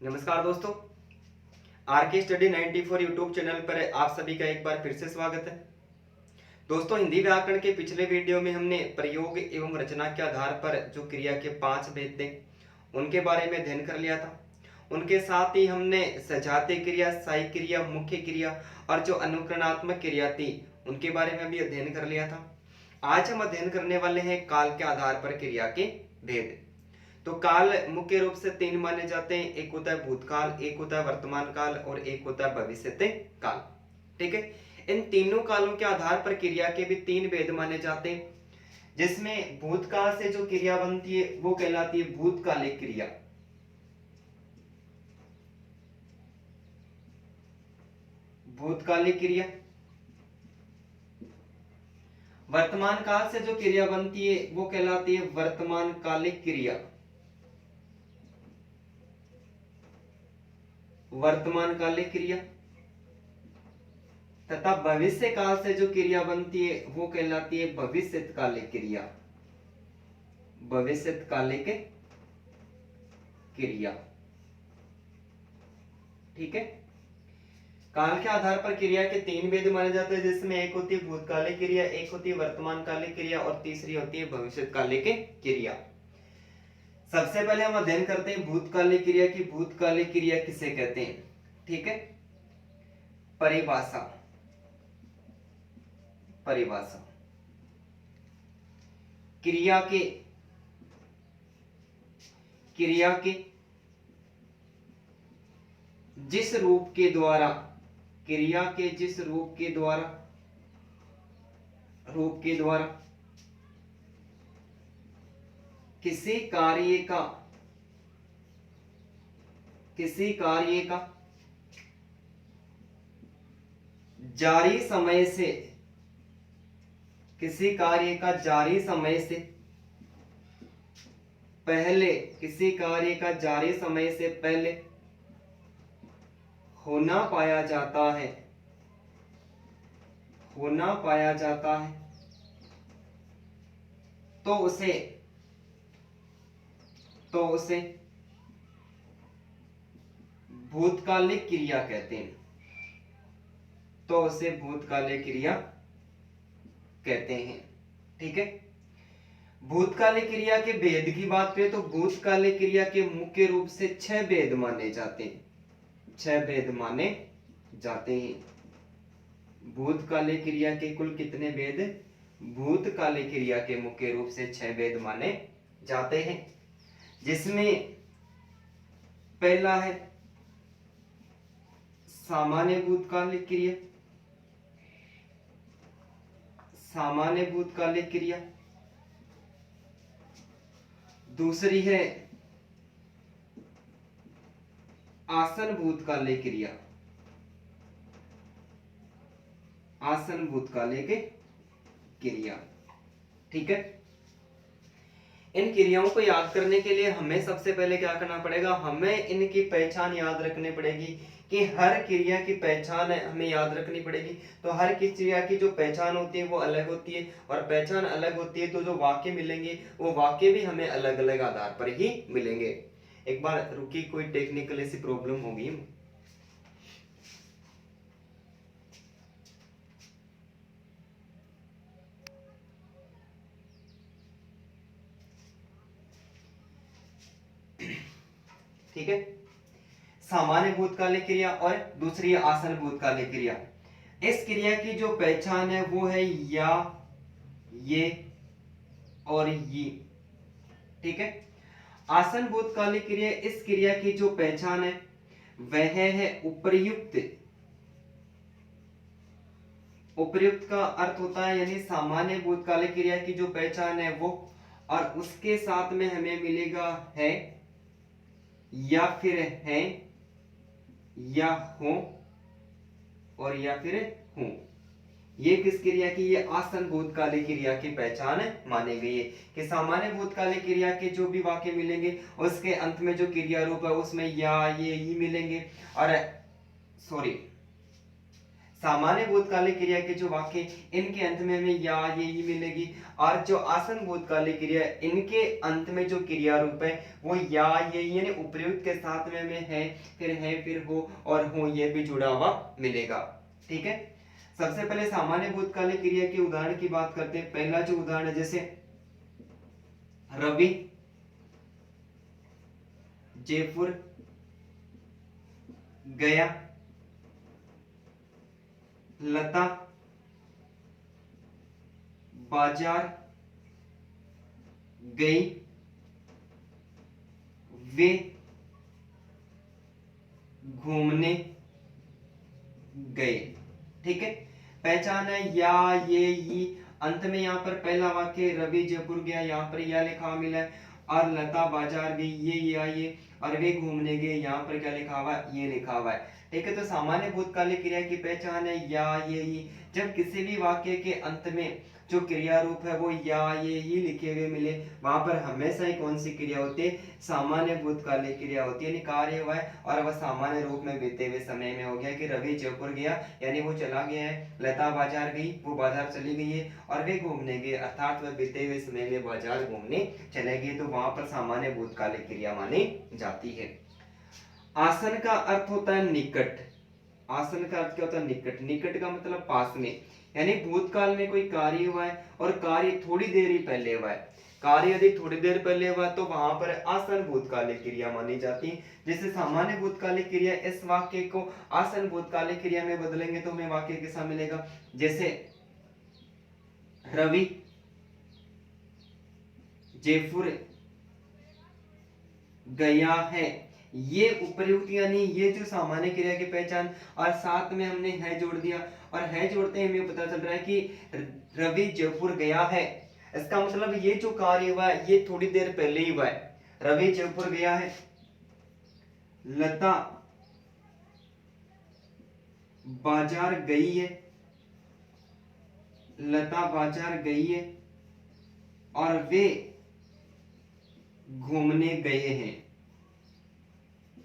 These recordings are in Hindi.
नमस्कार दोस्तों, आर के स्टडी 94 यूट्यूब चैनल पर आप सभी का एक बार फिर से स्वागत है। दोस्तों, हिंदी व्याकरण के पिछले वीडियो में हमने प्रयोग एवं रचना के आधार पर जो क्रिया के 5 भेद थे उनके बारे में अध्ययन कर लिया था। उनके साथ ही हमने सजातीय क्रिया, सहायक क्रिया, मुख्य क्रिया और जो अनुकरणात्मक क्रिया थी उनके बारे में भी अध्ययन कर लिया था। आज हम अध्ययन करने वाले हैं काल के आधार पर क्रिया के भेद। तो काल मुख्य रूप से 3 माने जाते हैं। एक होता है भूतकाल, एक होता है वर्तमान काल और एक होता है भविष्यत काल। ठीक है, इन तीनों कालों के आधार पर क्रिया के भी 3 भेद माने जाते हैं, जिसमें भूतकाल से जो क्रिया बनती है वो कहलाती है भूतकालिक क्रिया। भूतकालिक क्रिया। वर्तमान काल से जो क्रिया बनती है वो कहलाती है वर्तमान कालिक क्रिया। वर्तमान कालिक क्रिया। तथा भविष्य काल से जो क्रिया बनती है वो कहलाती है भविष्यकालिक क्रिया। भविष्यकालिक क्रिया। ठीक है, काल के आधार पर क्रिया के 3 भेद माने जाते हैं, जिसमें एक होती है भूतकालिक क्रिया, एक होती है वर्तमान कालिक क्रिया और तीसरी होती है भविष्यकालिक क्रिया। सबसे पहले हम अध्ययन करते हैं भूतकालिक क्रिया की। भूतकालिक क्रिया किसे कहते हैं? ठीक है, परिभाषा। परिभाषा क्रिया के जिस रूप के द्वारा, क्रिया के जिस रूप के द्वारा किसी कार्य का जारी समय से, किसी कार्य का जारी समय से पहले, किसी कार्य का जारी समय से पहले होना पाया जाता है, होना पाया जाता है, तो उसे भूतकालिक क्रिया कहते हैं। तो उसे भूतकालिक क्रिया कहते हैं। ठीक है, भूतकालिक क्रिया के भेद की बात करें तो भूतकालिक क्रिया के मुख्य रूप से 6 भेद माने जाते हैं। 6 भेद माने जाते हैं। भूतकालिक क्रिया के कुल कितने भेद? भूतकालिक क्रिया के मुख्य रूप से 6 भेद माने जाते हैं, जिसमें पहला है सामान्य भूतकालिक क्रिया। सामान्य भूतकालिक क्रिया। दूसरी है आसन भूतकालिक क्रिया। आसन भूतकालिक क्रिया। ठीक है, इन क्रियाओं को याद करने के लिए हमें सबसे पहले क्या करना पड़ेगा? हमें इनकी पहचान याद रखनी पड़ेगी कि हर क्रिया की पहचान हमें याद रखनी पड़ेगी। तो हर किस क्रिया की जो पहचान होती है वो अलग होती है, और पहचान अलग होती है तो जो वाक्य मिलेंगे वो वाक्य भी हमें अलग अलग आधार पर ही मिलेंगे। एक बार रुकी, कोई टेक्निकल ऐसी प्रॉब्लम होगी। ठीक है, सामान्य भूतकालिक क्रिया और दूसरी आसन भूतकालिक क्रिया। इस क्रिया की जो पहचान है वो है या, ये और ये। ठीक है, आसन भूतकालिक क्रिया, इस क्रिया की जो पहचान है वह है उपर्युक्त। उपर्युक्त का अर्थ होता है, यानी सामान्य भूतकालिक क्रिया की जो पहचान है वो, और उसके साथ में हमें मिलेगा है या फिर हैं या हो और या फिर हूं। ये किस क्रिया की? ये आसन भूतकालिक क्रिया की पहचान मानी गई है कि सामान्य भूतकालिक क्रिया के जो भी वाक्य मिलेंगे उसके अंत में जो क्रिया रूप है उसमें या, ये, ई मिलेंगे। और सॉरी, सामान्य भूतकालिक क्रिया के जो वाक्य इनके अंत में हमें या ये मिलेगी, और जो आसन भूतकालिक क्रिया इनके अंत में जो क्रिया रूप है वो या ये यानी उपयुक्त के साथ में हमें है फिर हो और हो ये भी जुड़ा हुआ मिलेगा। ठीक है, सबसे पहले सामान्य भूतकालिक क्रिया के उदाहरण की बात करते हैं। पहला जो उदाहरण है जैसे रवि जयपुर गया, लता बाजार गई, वे घूमने गए। ठीक है, पहचान है या ये अंत में यहाँ पर पहला वाक्य रवि जयपुर गया, यहाँ पर या लिखा मिला है, और लता बाजार गई ये और वे घूमने गए, यहाँ पर क्या लिखा हुआ है, ये लिखा हुआ है। ठीक है, तो सामान्य भूतकालिक क्रिया की पहचान है या ये जब किसी भी वाक्य के अंत में जो क्रिया रूप है वो या ये लिखे हुए मिले, वहां पर हमेशा ही कौन सी क्रिया होती है, सामान्य भूतकालिक क्रिया होती है, यानी कार्य हुआ है और वह सामान्य रूप में बीते हुए समय में हो गया कि रवि जयपुर गया यानी वो चला गया है, लता बाजार गई वो बाजार चली गई है, और वे घूमने गए अर्थात वह बीते हुए समय में बाजार घूमने चले गए, तो वहां पर सामान्य भूतकालिक क्रिया मानी जाती है। आसन का अर्थ होता है निकट। आसन का अर्थ क्या होता है, निकट। निकट का मतलब पास में, यानी भूतकाल में कोई कार्य हुआ है और कार्य थोड़ी देर ही पहले हुआ है, कार्य यदि थोड़ी देर पहले हुआ तो वहां पर आसन भूतकालिक क्रिया मानी जाती है। जैसे सामान्य भूतकालिक क्रिया, इस वाक्य को आसन भूतकालिक क्रिया में बदलेंगे तो हमें वाक्य कैसा मिलेगा, जैसे रवि जयपुर गया है, ये उपयुक्त यानी ये जो सामान्य क्रिया की पहचान, और साथ में हमने है जोड़ दिया, और है जोड़ते ही हमें पता चल रहा है कि रवि जयपुर गया है, इसका मतलब ये जो कार्य हुआ है ये थोड़ी देर पहले ही हुआ है। रवि जयपुर गया है, लता बाजार गई है, लता बाजार गई है, और वे घूमने गए हैं,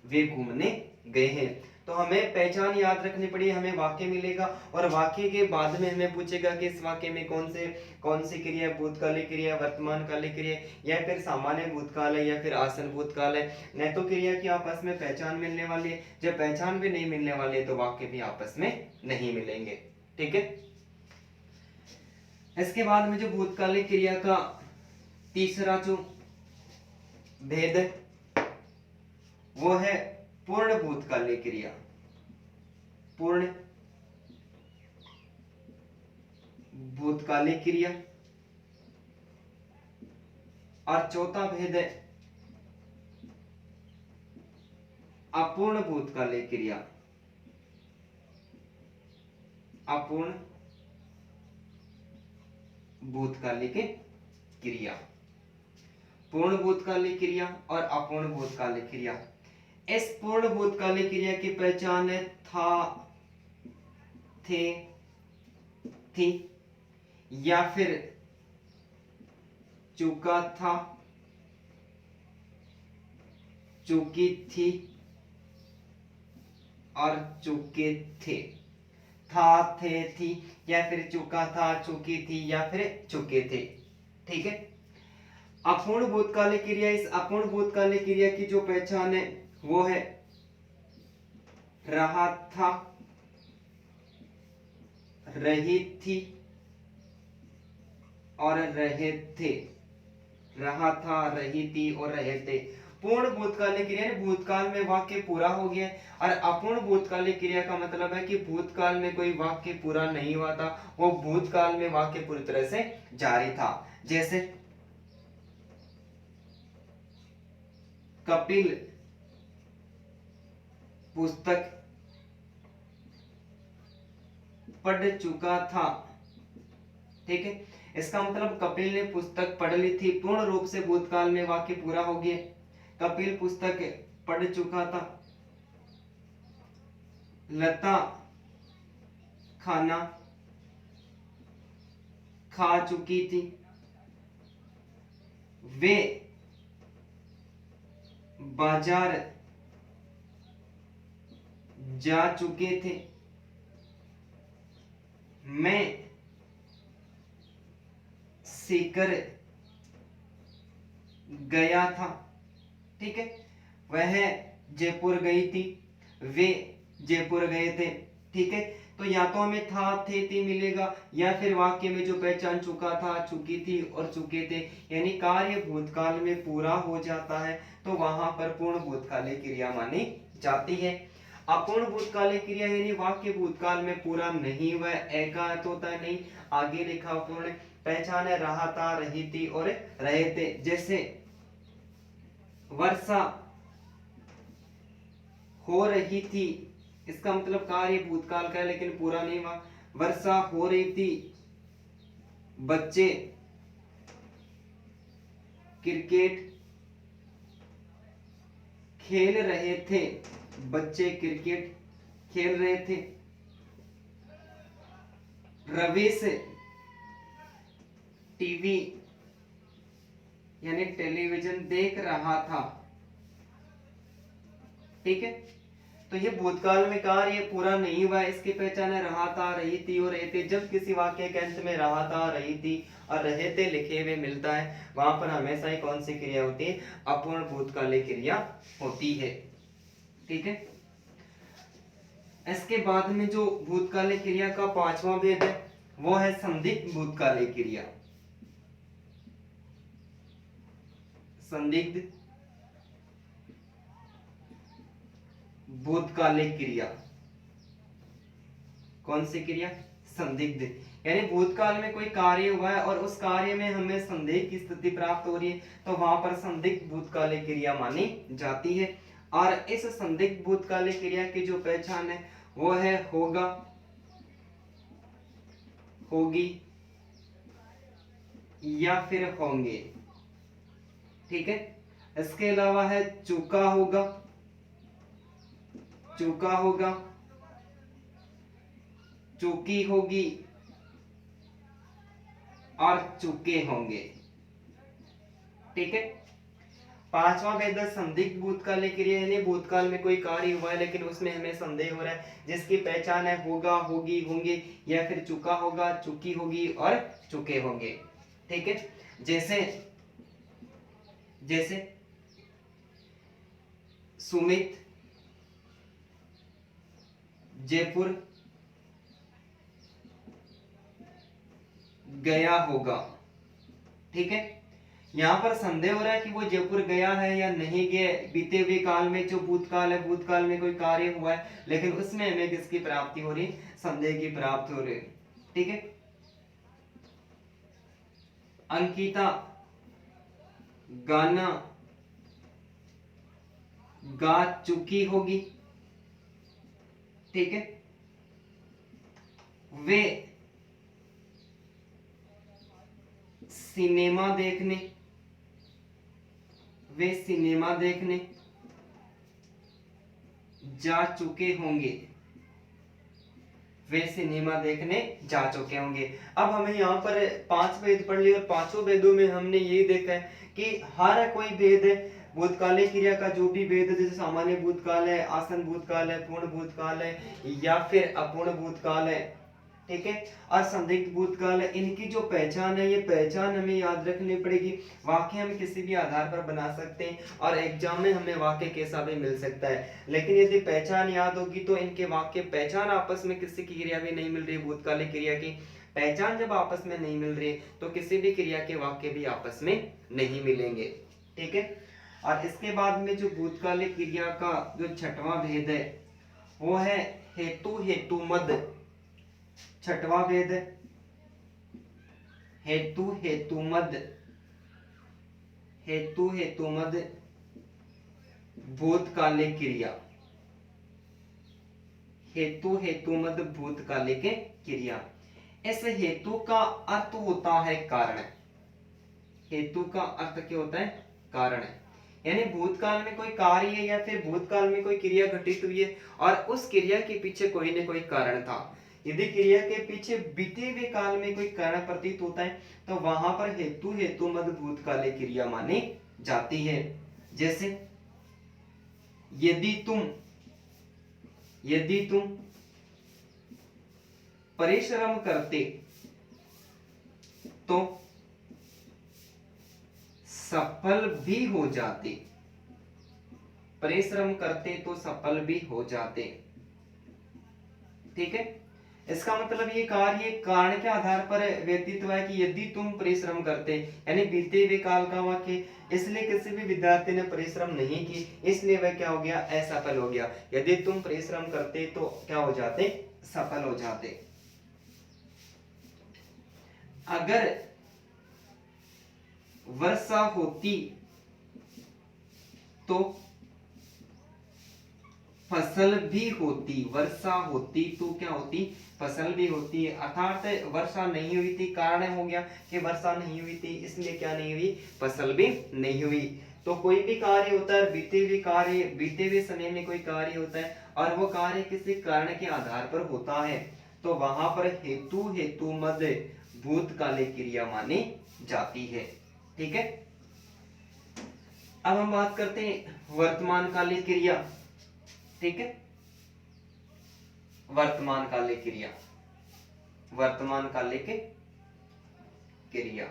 वे घूमने गए हैं। तो हमें पहचान याद रखनी पड़ी, हमें वाक्य मिलेगा और वाक्य के बाद में हमें पूछेगा कि इस वाक्य में कौन सी क्रिया, भूतकालिक क्रिया, वर्तमान कालिक क्रिया, या फिर सामान्य भूतकाल है या फिर आसन भूतकाल है। नहीं तो क्रिया की आपस में पहचान मिलने वाली है, जब पहचान भी नहीं मिलने वाली है तो वाक्य भी आपस में नहीं मिलेंगे। ठीक है, इसके बाद में जो भूतकालिक क्रिया का तीसरा जो भेद वो है पूर्ण भूतकालिक क्रिया। पूर्ण भूतकालिक क्रिया, और चौथा भेद है अपूर्ण भूतकालिक क्रिया। अपूर्ण भूतकालिक क्रिया, पूर्ण भूतकालिक क्रिया और अपूर्ण भूतकालिक क्रिया। इस पूर्ण भूतकालिक क्रिया की पहचान है था, थे, थी, या फिर चुका था, चुकी थी और चुके थे। था, थे, थी, या फिर चुका था, चुकी थी, या फिर चुके थे। ठीक है, अपूर्ण भूतकालिक क्रिया, इस अपूर्ण भूतकालिक क्रिया की जो पहचान है वो है रहा था, रही थी और रहे थे। रहा था, रही थी और रहे थे। पूर्ण भूतकालिक क्रिया भूतकाल में वाक्य पूरा हो गया, और अपूर्ण भूतकालिक क्रिया का मतलब है कि भूतकाल में कोई वाक्य पूरा नहीं हुआ था, वो भूतकाल में वाक्य पूरी तरह से जारी था। जैसे कपिल पुस्तक पढ़ चुका था। ठीक है, इसका मतलब कपिल ने पुस्तक पढ़ ली थी, पूर्ण रूप से भूतकाल में वाक्य पूरा हो गया। कपिल पुस्तक पढ़ चुका था। लता खाना खा चुकी थी। वे बाजार जा चुके थे। मैं सीकर गया था। ठीक है, वह जयपुर गई थी, वे जयपुर गए थे। ठीक है, तो या तो हमें था थे थी मिलेगा, या फिर वाक्य में जो पहचान चुका था, चुकी थी और चुके थे, यानी कार्य भूतकाल में पूरा हो जाता है तो वहां पर पूर्ण भूतकालीन क्रिया मानी जाती है। अपूर्ण भूतकालीन क्रिया यानी वाक्य भूतकाल में पूरा नहीं हुआ, ए का अर्थ होता है नहीं, आगे लिखा पूर्ण, पहचान है रहा था, रही थी और रहे थे। जैसे वर्षा हो रही थी, इसका मतलब कार्य भूतकाल का है लेकिन पूरा नहीं हुआ। वर्षा हो रही थी, बच्चे क्रिकेट खेल रहे थे, बच्चे क्रिकेट खेल रहे थे। रवीश टीवी यानी टेलीविजन देख रहा था। ठीक है, तो ये भूतकाल में कार्य पूरा नहीं हुआ, इसकी पहचान है रहा था, रही थी और रहे थे। जब किसी वाक्य के अंत में रहा था, रही थी और रहे थे लिखे हुए मिलता है, वहां पर हमेशा ही कौन सी क्रिया होती है? अपूर्ण भूतकालीन क्रिया होती है। ठीक है, इसके बाद में जो भूतकालीन क्रिया का पांचवा भेद है वो है संदिग्ध भूतकालीन क्रिया। संदिग्ध भूतकालिक क्रिया, कौन सी क्रिया? संदिग्ध, यानी भूतकाल में कोई कार्य हुआ है और उस कार्य में हमें संदेह की स्थिति प्राप्त हो रही है तो वहां पर संदिग्ध भूतकालिक क्रिया मानी जाती है। और इस संदिग्ध भूतकालिक क्रिया की जो पहचान है वो है होगा, होगी या फिर होंगे। ठीक है, इसके अलावा है चूका होगा, चूका होगा, चूकी होगी और चूके होंगे। ठीक है, पांचवा भेद संदिग्ध भूतकालीन क्रिया, यानी भूतकाल में कोई कार्य हुआ है लेकिन उसमें हमें संदेह हो रहा है, जिसकी पहचान है होगा, होगी, होंगे या फिर चूका होगा, चूकी होगी और चूके होंगे। ठीक है, जैसे जैसे सुमित जयपुर गया होगा। ठीक है, यहां पर संदेह हो रहा है कि वो जयपुर गया है या नहीं गया, बीते हुए काल में जो भूतकाल है, भूतकाल में कोई कार्य हुआ है लेकिन उसमें हमें किसकी प्राप्ति हो रही? संदेह की प्राप्ति हो रही। ठीक है, अंकिता गाना गा चुकी होगी। ठीक है, वे सिनेमा देखने, वे सिनेमा देखने जा चुके होंगे, वे सिनेमा देखने जा चुके होंगे। अब हमें यहाँ पर 5 भेद पढ़ लिए और पांचों भेदों में हमने ये देखा है कि हर कोई भेद है भूतकालीन क्रिया का, जो भी भेद है, जैसे सामान्य भूतकाल है, आसन भूतकाल है, पूर्ण भूतकाल है या फिर अपूर्ण भूतकाल है। ठीक है, और संदिग्ध भूतकाल है, इनकी जो पहचान है ये पहचान हमें याद रखनी पड़ेगी। वाक्य हम किसी भी आधार पर बना सकते हैं और एग्जाम में हमें वाक्य कैसा भी मिल सकता है, लेकिन यदि पहचान याद होगी तो इनके वाक्य पहचान आपस में किसी की क्रिया भी नहीं मिल रही, भूतकालिक क्रिया की पहचान जब आपस में नहीं मिल रही तो किसी भी क्रिया के वाक्य भी आपस में नहीं मिलेंगे। ठीक है, और इसके बाद में जो भूतकालिक क्रिया का जो छठवां भेद है वो है हेतु हेतु मद। छठवां भेद है हेतु हेतु मद, हेतु हेतु मद भूतकालिक क्रिया, हेतु हेतु मद भूतकालिक क्रिया। इस हेतु का अर्थ होता है कारण। हेतु का अर्थ क्या होता है? कारण। यानी भूतकाल में कोई कार्य है या फिर भूतकाल में कोई क्रिया घटित हुई है और उस क्रिया के पीछे कोई न कोई कारण था। यदि क्रिया के पीछे बीते हुए काल में कोई कारण प्रतीत होता है तो वहां पर हेतु हेतु मद भूतकालिक क्रिया मानी जाती है। जैसे यदि तुम परिश्रम करते तो सफल भी हो जाते, परिश्रम करते तो सफल भी हो जाते। ठीक है, इसका मतलब ये कार्य कारण के आधार पर व्यतीत हुआ है कि यदि तुम परिश्रम करते, यानी बीते हुए काल का वाक्य, इसलिए किसी भी विद्यार्थी ने परिश्रम नहीं की, इसलिए वह क्या हो गया, असफल हो गया। यदि तुम परिश्रम करते तो क्या हो जाते, सफल हो जाते। अगर वर्षा होती तो फसल भी होती, वर्षा होती तो क्या होती, फसल भी होती। अर्थात वर्षा नहीं हुई थी, कारण हो गया कि वर्षा नहीं हुई थी, इसलिए क्या नहीं हुई, फसल भी नहीं हुई। तो कोई भी कार्य होता है, बीते हुए कार्य, बीते हुए समय में कोई कार्य होता है और वो कार्य किसी कारण के आधार पर होता है, तो वहां पर हेतु हेतु मद भूतकालिक क्रिया मानी जाती है। ठीक है, अब हम बात करते हैं वर्तमान कालिक क्रिया। ठीक है, वर्तमान कालिक क्रिया, वर्तमान कालिक क्रिया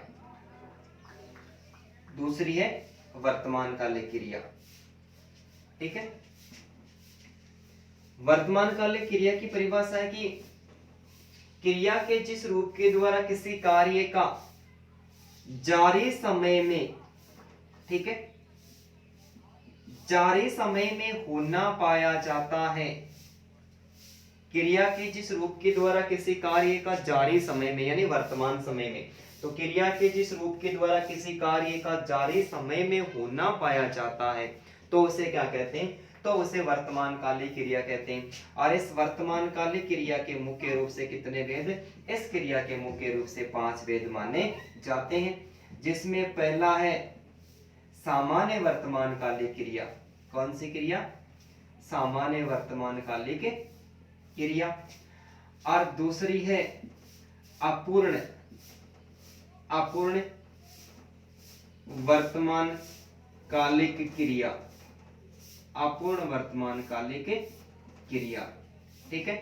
दूसरी है वर्तमान कालिक क्रिया। ठीक है, वर्तमान कालिक क्रिया की परिभाषा है कि क्रिया के जिस रूप के द्वारा किसी कार्य का जारी समय में, ठीक है, जारी समय में होना पाया जाता है। क्रिया के जिस रूप के द्वारा किसी कार्य का जारी समय में, यानी वर्तमान समय में, तो क्रिया के जिस रूप के द्वारा किसी कार्य का जारी समय में होना पाया जाता है, तो उसे क्या कहते हैं, तो उसे वर्तमान कालिक क्रिया कहते हैं। और इस वर्तमान कालिक क्रिया के मुख्य रूप से कितने वेद, इस क्रिया के मुख्य रूप से 5 वेद माने जाते हैं, जिसमें पहला है सामान्य वर्तमान कालिक क्रिया। कौन सी क्रिया, सामान्य वर्तमान कालिक क्रिया। और दूसरी है अपूर्ण, अपूर्ण वर्तमान कालिक क्रिया, अपूर्ण वर्तमान कालिक क्रिया। ठीक है,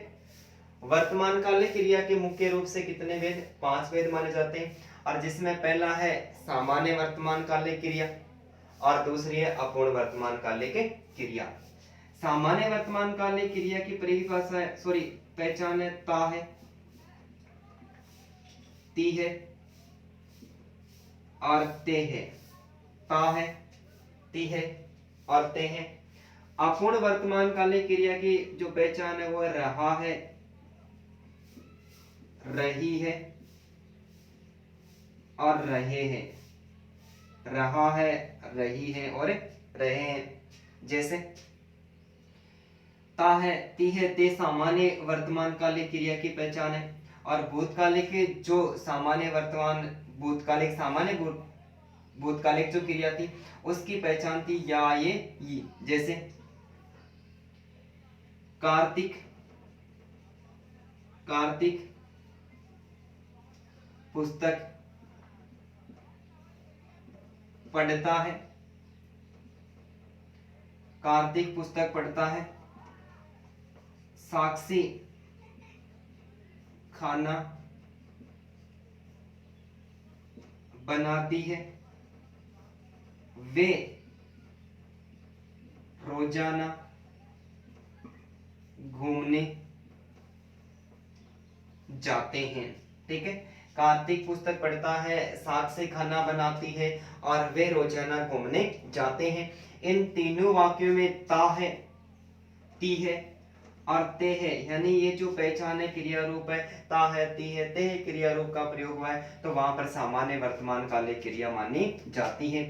वर्तमान कालिक क्रिया के मुख्य रूप से कितने वेद, 5 वेद माने जाते हैं, और जिसमें पहला है सामान्य वर्तमान कालिक क्रिया और दूसरी है अपूर्ण वर्तमान कालिक क्रिया। सामान्य वर्तमान कालिक क्रिया की परिभाषा है, सॉरी पहचान है, ता है, ती है और ते है, ता है, ती है और ते है। अपूर्ण वर्तमान कालिक क्रिया की जो पहचान है वो रहा है, रही है और रहे हैं, रहा है, रही है और रहे हैं। जैसे ता है, ती है, ते सामान्य वर्तमान कालिक क्रिया की पहचान है, और भूतकालिक जो सामान्य वर्तमान, भूतकालिक सामान्य भूतकालिक जो क्रिया थी उसकी पहचान थी या ये। जैसे कार्तिक, कार्तिक पुस्तक पढ़ता है, कार्तिक पुस्तक पढ़ता है। साक्षी खाना बनाती है, वे रोजाना घूमने जाते हैं। ठीक है, कार्तिक पुस्तक पढ़ता है, साक्षी खाना बनाती है और वे रोजाना घूमने जाते हैं। इन तीनों वाक्यों में ता है, ती है और ते है, यानी ये जो पहचान है क्रिया रूप है, ता है, ती है, ते है क्रिया रूप का प्रयोग हुआ है, तो वहां पर सामान्य वर्तमान कालिक क्रिया मानी जाती है।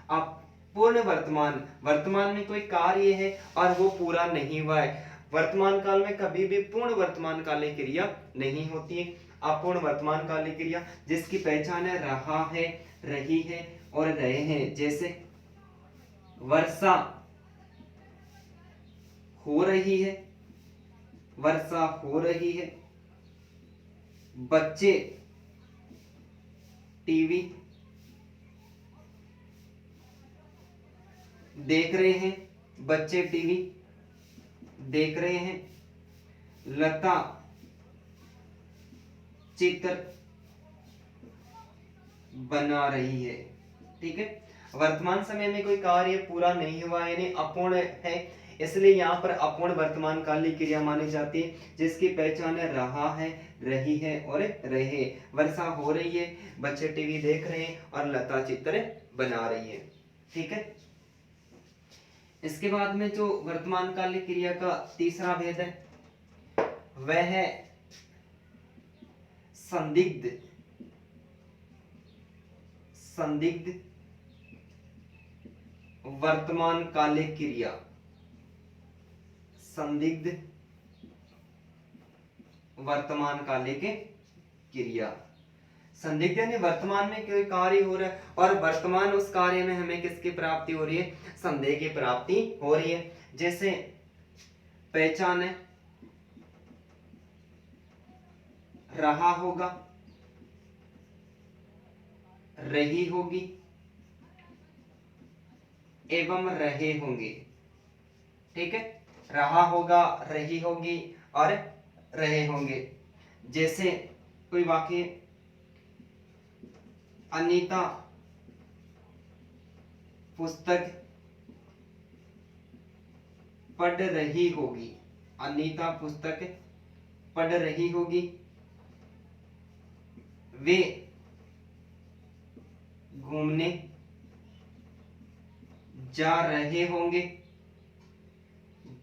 अब पूर्ण वर्तमान, वर्तमान में कोई कार्य है और वो पूरा नहीं हुआ है, वर्तमान काल में कभी भी पूर्ण वर्तमान कालिक क्रिया नहीं होती है। अपूर्ण वर्तमान कालिक क्रिया जिसकी पहचान है रहा है, रही है और रहे हैं। जैसे वर्षा हो रही है, वर्षा हो रही है। बच्चे टीवी देख रहे हैं, बच्चे टीवी देख रहे हैं। लता चित्र बना रही है। ठीक है, वर्तमान समय में कोई कार्य पूरा नहीं हुआ यानी अपूर्ण है, इसलिए यहाँ पर अपूर्ण वर्तमान कालिक क्रिया मानी जाती है, जिसकी पहचान है रहा है, रही है और रहे। वर्षा हो रही है, बच्चे टीवी देख रहे हैं और लता चित्र बना रही है। ठीक है, इसके बाद में जो वर्तमान कालिक क्रिया का तीसरा भेद है वह है संदिग्ध संदिग्ध वर्तमान कालिक क्रिया। संदिग्ध वर्तमान कालिक क्रिया। संदिग्ध यानी वर्तमान में कोई कार्य हो रहा है और वर्तमान उस कार्य में हमें किसकी प्राप्ति हो रही है, संदेह की प्राप्ति हो रही है। जैसे पहचान है, रहा होगा, रही होगी एवं रहे होंगे। ठीक है, रहा होगा, रही होगी और रहे होंगे। जैसे कोई वाक्य, अनीता पुस्तक पढ़ रही होगी। अनीता पुस्तक पढ़ रही होगी, वे घूमने जा रहे होंगे,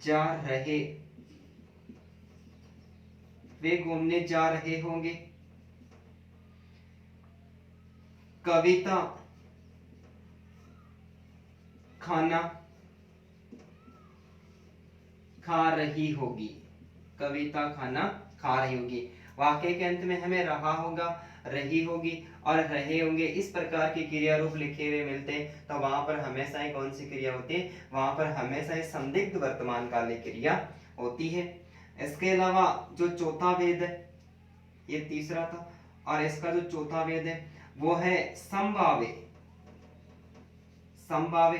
जा रहे, वे घूमने जा रहे होंगे। कविता खाना खा रही होगी। कविता खाना खा रही होगी। वाक्य के अंत में हमें रहा होगा, रही होगी और रहे होंगे इस प्रकार के क्रिया रूप लिखे हुए मिलते हैं, तो वहां पर हमेशा ही कौन सी क्रिया होती है, वहां पर हमेशा ही संदिग्ध वर्तमान कालिक क्रिया होती है। इसके अलावा जो चौथा भेद है, ये तीसरा था, और इसका जो चौथा भेद है वो है संभाव्य संभाव्य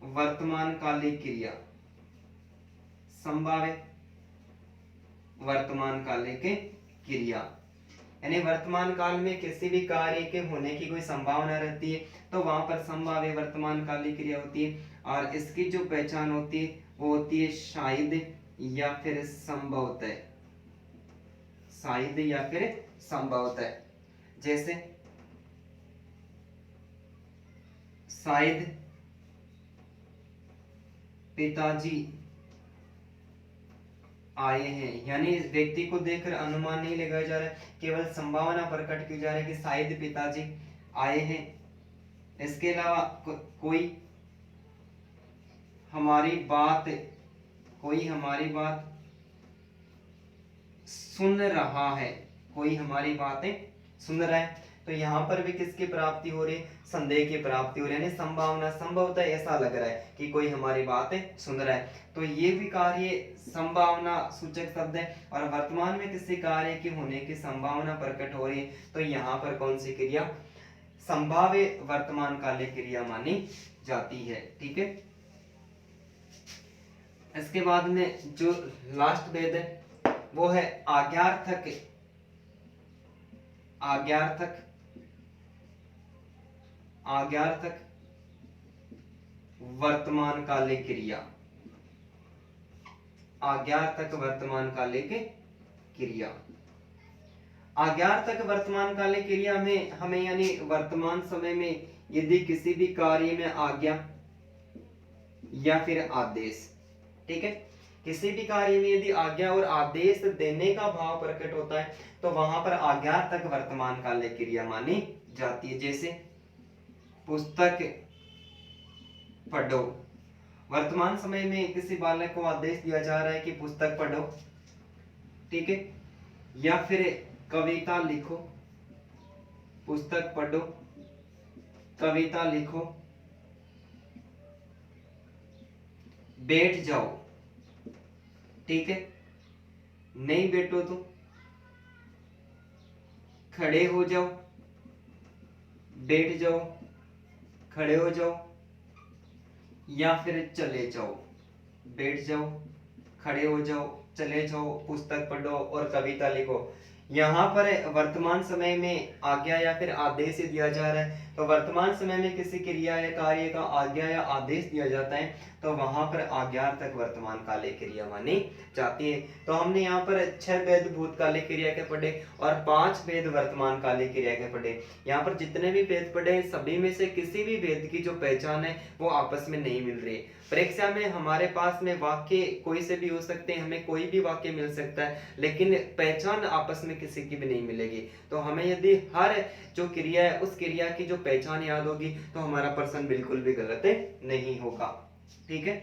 वर्तमान कालिक क्रिया। संभाव्य वर्तमान कालिक क्रिया यानी वर्तमान काल में किसी भी कार्य के होने की कोई संभावना रहती है तो वहां पर संभाव्य वर्तमान कालिक क्रिया होती है, और इसकी जो पहचान होती है वो होती है शायद या फिर संभवतः। शायद या फिर संभवतः। जैसे शायद पिताजी आए हैं, यानी इस व्यक्ति को देखकर अनुमान नहीं लगाया जा रहा है, केवल संभावना प्रकट की जा रही है कि शायद पिताजी आए हैं। इसके अलावा कोई हमारी बात सुन रहा है, कोई हमारी बातें सुन रहा है, तो यहाँ पर भी किसकी प्राप्ति हो रही है, संदेह की प्राप्ति हो रही है, यानी संभावना संभवतः ऐसा लग रहा है कि कोई हमारी बातें सुन रहा है, तो ये भी कार्य संभावना सूचक शब्द है। और वर्तमान में किसी कार्य के होने की संभावना प्रकट हो रही है तो यहाँ पर कौन सी क्रिया, संभाव्य वर्तमान कालिक क्रिया मानी जाती है। ठीक है, इसके बाद में जो लास्ट भेद है वो है आज्ञार्थक वर्तमान कालिक क्रिया। आज्ञार्थक वर्तमान कालिक क्रिया। आज्ञार्थक वर्तमान कालिक क्रिया में हमें यानी वर्तमान समय में यदि किसी भी कार्य में आज्ञा या फिर आदेश, ठीक है, किसी भी कार्य में यदि आज्ञा और आदेश देने का भाव प्रकट होता है तो वहां पर आज्ञार्थक वर्तमान कालिक क्रिया मानी जाती है। जैसे पुस्तक पढ़ो, वर्तमान समय में किसी बालक को आदेश दिया जा रहा है कि पुस्तक पढ़ो, ठीक है, या फिर कविता लिखो, पुस्तक पढ़ो, कविता लिखो, बैठ जाओ, ठीक है, नहीं बैठो तो खड़े हो जाओ, बैठ जाओ, खड़े हो जाओ, या फिर चले जाओ, बैठ जाओ, खड़े हो जाओ, चले जाओ, पुस्तक पढ़ो और कविता लिखो। यहाँ पर वर्तमान समय में आज्ञा या फिर आदेश दिया जा रहा है। तो वर्तमान समय में किसी क्रिया या कार्य का आज्ञा या आदेश दिया जाता है तो वहां पर आज्ञार्थक वर्तमान कालिक क्रिया मानी जाती है। तो हमने यहाँ पर 6 भेद भूतकालिक क्रिया के पढ़े और 5 भेद वर्तमान कालिक क्रिया के पढ़े। यहाँ पर जितने भी भेद पढ़े सभी में से किसी भी भेद की जो पहचान है वो आपस में नहीं मिल रही है। परीक्षा में हमारे पास में वाक्य कोई से भी हो सकते हैं, हमें कोई भी वाक्य मिल सकता है, लेकिन पहचान आपस में किसी की भी नहीं मिलेगी। तो हमें यदि हर जो क्रिया है उस क्रिया की जो पहचान याद होगी तो हमारा प्रश्न बिल्कुल भी गलत नहीं होगा। ठीक है।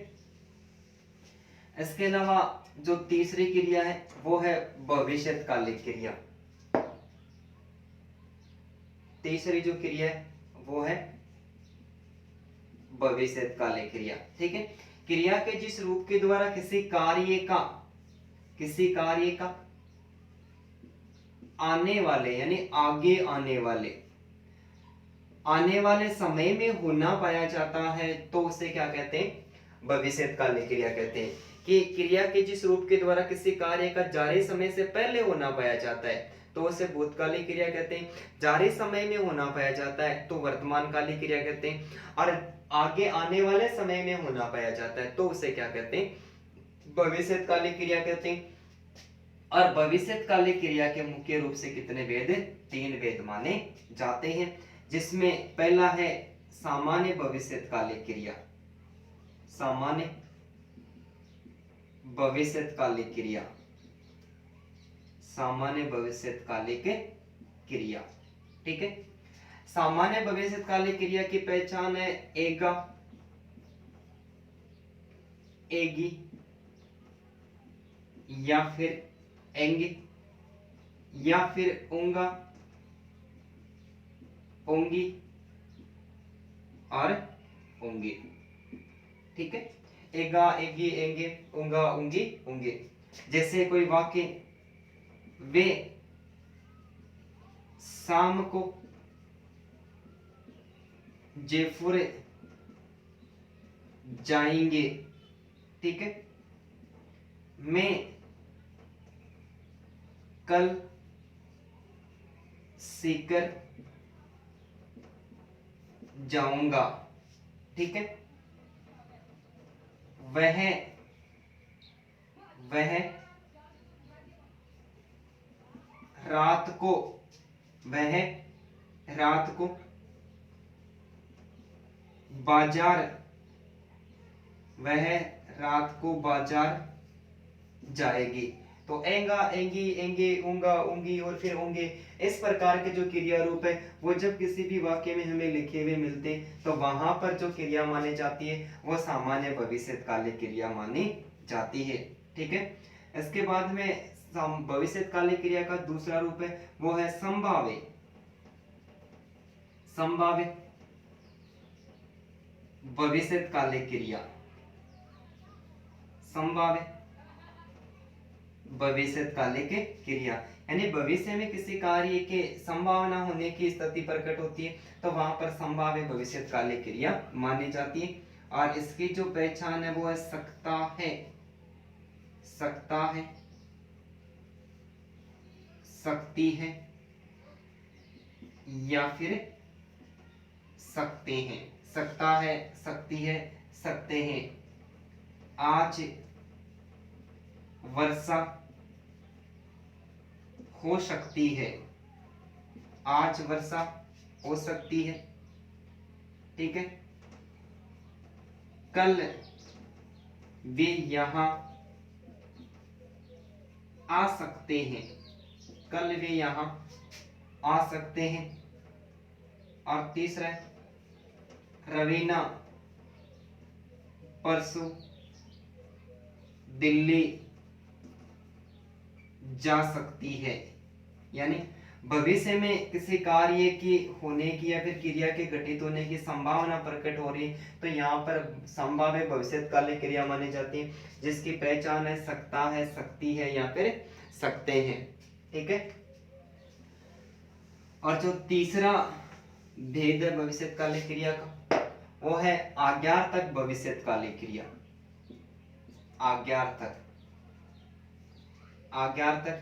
इसके अलावा जो तीसरी क्रिया है वो है भविष्यकालिक क्रिया। तीसरी जो क्रिया है वो है भविष्यकालिक क्रिया। ठीक है। क्रिया के जिस रूप के द्वारा किसी कार्य का आने वाले यानी आगे आने वाले समय में होना पाया जाता है तो उसे क्या कहते हैं? भविष्यकालिक क्रिया कहते हैं। कि क्रिया के जिस रूप के द्वारा किसी कार्य का जारी समय से पहले होना पाया जाता है तो उसे भूतकालिक क्रिया कहते हैं। जारी समय में होना पाया जाता है तो वर्तमान कालिक क्रिया कहते हैं। और आगे आने वाले समय में होना पाया जाता है तो उसे क्या कहते हैं? भविष्यकालिक क्रिया कहते हैं। और भविष्यकालिक क्रिया के मुख्य रूप से कितने भेद? 3 भेद माने जाते हैं, जिसमें पहला है सामान्य भविष्यकालिक क्रिया। सामान्य भविष्यकालिक क्रिया, सामान्य भविष्यकालिक क्रिया। ठीक है। सामान्य भविष्यकालिक क्रिया की पहचान है एगा, एगी या फिर एंगे या फिर ओंगा, ओंगी और ओंगे। ठीक है। एगा, एगी, एंगे, ओंगा, ओंगी, ओंगे। जैसे कोई वाक्य, वे शाम को जयपुर जाएंगे। ठीक है। मैं कल सीकर जाऊंगा। ठीक है। वह रात को बाजार जाएगी। तो एंगा, एंगी, एंगे, ऊंगा, ऊंगी और फिर ओंगे, इस प्रकार के जो क्रिया रूप है वो जब किसी भी वाक्य में हमें लिखे हुए मिलते हैं तो वहां पर जो क्रिया मानी जाती है वो सामान्य भविष्यकालिक क्रिया मानी जाती है। ठीक है। इसके बाद में भविष्यकालिक क्रिया का दूसरा रूप है वो है संभाव्य भविष्यकालिक क्रिया। संभाव्य भविष्यकालिक क्रिया यानी भविष्य में किसी कार्य के संभावना होने की स्थिति प्रकट होती है तो वहां पर संभाव्य भविष्यकालिक क्रिया मानी जाती है। और इसकी जो पहचान है वो है सकता है, सकती है या फिर सकते हैं। सकता है, सकती है, सकते हैं। आज वर्षा हो सकती है, आज वर्षा हो सकती है। ठीक है। कल वे यहां आ सकते हैं, कल वे यहां आ सकते हैं। और तीसरा रवीना परसों दिल्ली जा सकती है। यानी भविष्य में किसी कार्य की होने की या फिर क्रिया के घटित होने की संभावना प्रकट हो रही है तो यहाँ पर संभाव्य भविष्यकालिक क्रिया मानी जाती है, जिसकी पहचान है सकता है, सकती है या फिर सकते हैं। ठीक है। और जो तीसरा भेद है भविष्यकालिक क्रिया का वो है आज्ञार्थक भविष्यकालिक क्रिया। आज्ञार्थक आज्ञार्थक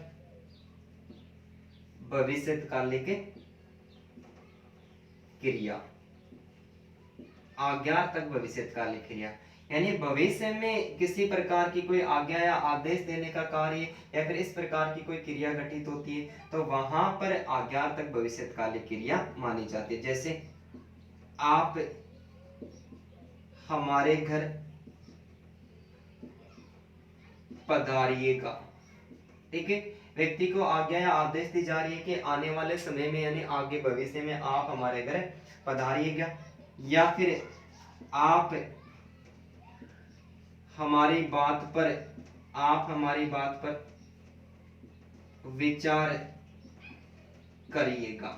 भविष्यकालिक क्रिया। आज्ञार्थक भविष्यकालिक क्रिया यानी भविष्य में किसी प्रकार की कोई आज्ञा या आदेश देने का कार्य या फिर इस प्रकार की कोई क्रिया घटित होती है तो वहां पर आज्ञार्थक भविष्यकालिक क्रिया मानी जाती है। जैसे आप हमारे घर पधारिएगा। ठीक है, व्यक्ति को आज्ञा या आदेश दी जा रही है कि आने वाले समय में यानी आगे भविष्य में आप हमारे घर पधारिएगा, या फिर आप हमारी बात पर विचार करिएगा।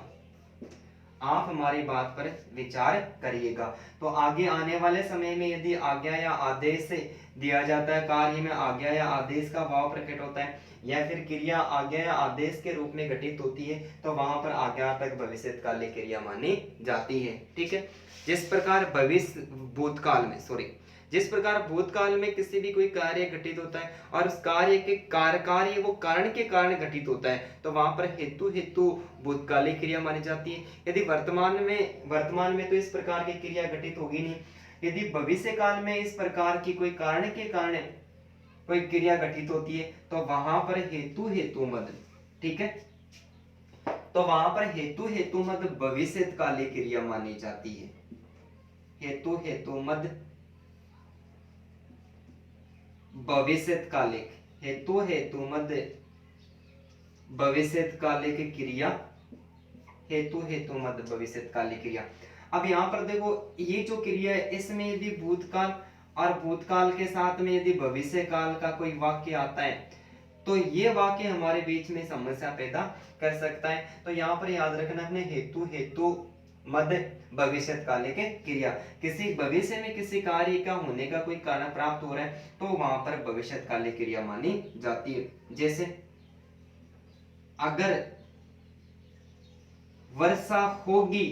आप हमारी बात पर विचार करिएगा। तो आगे आने वाले समय में यदि आज्ञा या आदेश दिया जाता है, कार्य में आज्ञा या आदेश का भाव प्रकट होता है या फिर क्रिया आज्ञा या आदेश के रूप में घटित होती है तो वहां पर आज्ञार्थक भविष्यकालिक क्रिया मानी जाती है। ठीक है, जिस प्रकार जिस प्रकार भूतकाल में किसी भी कोई कार्य घटित होता है और उस कार्य के कार्य वो कारण के कारण घटित होता है तो वहां पर हेतु भूतकालिक क्रिया मानी जाती है। यदि वर्तमान में तो इस प्रकार की क्रिया घटित होगी नहीं। यदि भविष्य काल में इस प्रकार की कोई कारण के कारण कोई क्रिया घटित होती है तो वहां पर हेतु मद। ठीक है, तो वहां पर हेतु मद भविष्यकालिक क्रिया मानी जाती है। हेतु मद भविष्यकालिक हेतु मद भविष्यकालिक क्रिया। हेतु मद भविष्यकालिक क्रिया। अब यहाँ पर देखो ये जो क्रिया है इसमें यदि भूतकाल और भूतकाल के साथ में यदि भविष्य काल का कोई वाक्य आता है तो ये वाक्य हमारे बीच में समस्या पैदा कर सकता है। तो यहाँ पर याद रखना अपने हेतु मद भविष्यकालिक क्रिया। किसी भविष्य में किसी कार्य का होने का कोई कारण प्राप्त हो रहा है तो वहां पर भविष्यकालिक क्रिया मानी जाती है। जैसे अगर वर्षा होगी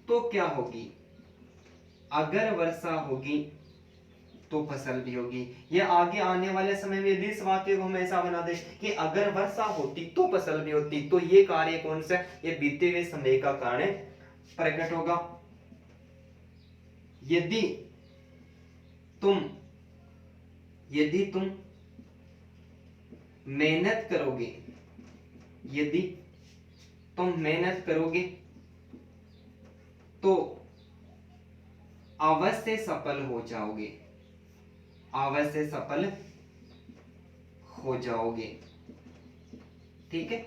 तो क्या होगी? अगर वर्षा होगी तो फसल भी होगी। ये आगे आने वाले समय में यदि इस वाक्य को हम ऐसा बना दे कि अगर वर्षा होती तो फसल भी होती, तो ये कार्य कौन सा? ये बीते हुए समय का कारण प्रकट होगा। यदि तुम मेहनत करोगे, यदि तुम मेहनत करोगे तो अवश्य सफल हो जाओगे। अवश्य सफल हो जाओगे। ठीक है,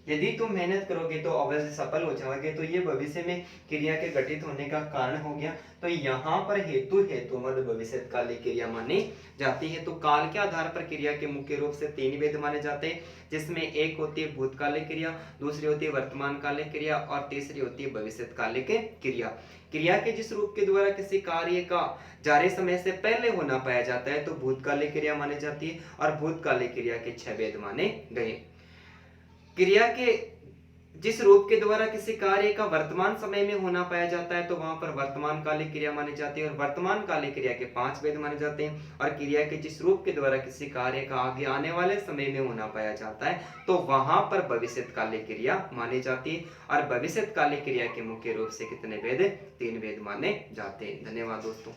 यदि तुम मेहनत करोगे तो अवश्य सफल हो जाओगे। तो ये भविष्य में क्रिया के घटित होने का कारण हो गया। तो यहाँ पर हेतु मद भविष्यकालिक क्रिया मानी जाती है। तो काल के आधार पर क्रिया के मुख्य रूप से 3 भेद माने जाते हैं, जिसमें एक होती है भूतकालिक क्रिया, दूसरी होती है वर्तमान कालिक क्रिया और तीसरी होती है भविष्यकालिक क्रिया। क्रिया के जिस रूप के द्वारा किसी कार्य का जारी समय से पहले होना पाया जाता है तो भूतकालिक क्रिया मानी जाती है और भूतकालिक क्रिया के 6 भेद माने गए। क्रिया के जिस रूप के द्वारा किसी कार्य का वर्तमान समय में होना पाया जाता है तो वहां पर वर्तमान कालिक क्रिया मानी जाती है और वर्तमान कालिक क्रिया के 5 भेद माने जाते हैं। और क्रिया के जिस रूप के द्वारा किसी कार्य का आगे आने वाले समय में होना पाया जाता है तो वहां पर भविष्यकालिक क्रिया मानी जाती है। और भविष्यकालिक क्रिया के मुख्य रूप से कितने भेद? 3 भेद माने जाते हैं। धन्यवाद दोस्तों।